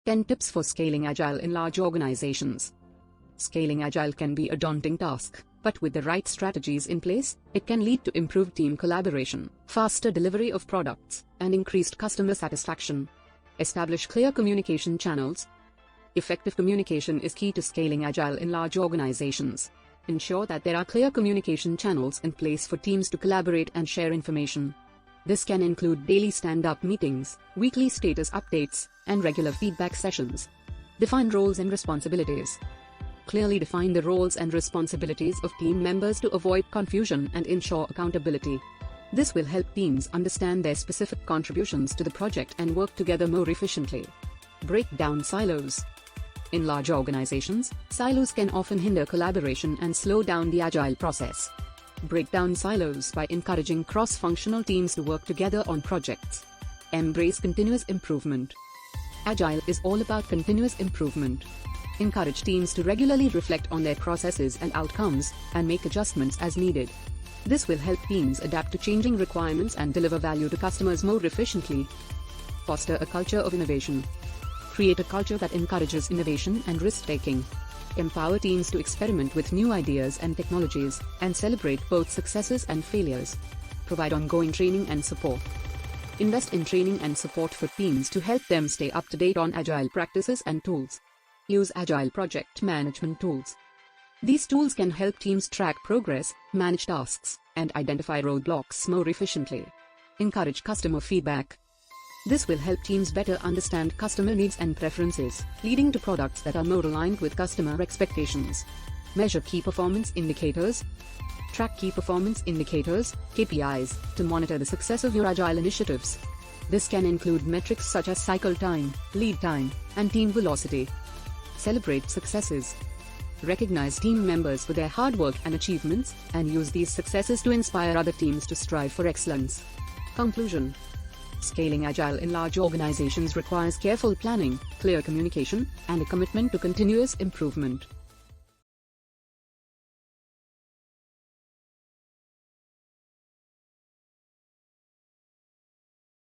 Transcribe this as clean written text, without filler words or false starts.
10 Tips for Scaling Agile in Large Organizations. Scaling Agile can be a daunting task, but with the right strategies in place, it can lead to improved team collaboration, faster delivery of products, and increased customer satisfaction. Establish clear communication channels. Effective communication is key to scaling Agile in large organizations. Ensure that there are clear communication channels in place for teams to collaborate and share information. This can include daily stand-up meetings, weekly status updates, and regular feedback sessions. Define roles and responsibilities. Clearly define the roles and responsibilities of team members to avoid confusion and ensure accountability. This will help teams understand their specific contributions to the project and work together more efficiently. Break down silos. In large organizations, silos can often hinder collaboration and slow down the agile process. Break down silos by encouraging cross-functional teams to work together on projects. Embrace continuous improvement. Agile is all about continuous improvement. Encourage teams to regularly reflect on their processes and outcomes, and make adjustments as needed. This will help teams adapt to changing requirements and deliver value to customers more efficiently. Foster a culture of innovation. Create a culture that encourages innovation and risk-taking. Empower teams to experiment with new ideas and technologies, and celebrate both successes and failures. Provide ongoing training and support. Invest in training and support for teams to help them stay up to date on agile practices and tools. Use agile project management tools. These tools can help teams track progress, manage tasks, and identify roadblocks more efficiently. Encourage customer feedback. This will help teams better understand customer needs and preferences, leading to products that are more aligned with customer expectations. Measure key performance indicators. Track key performance indicators, KPIs, to monitor the success of your agile initiatives. This can include metrics such as cycle time, lead time, and team velocity. Celebrate successes. Recognize team members for their hard work and achievements, and use these successes to inspire other teams to strive for excellence. Conclusion. Scaling Agile in large organizations requires careful planning, clear communication, and a commitment to continuous improvement.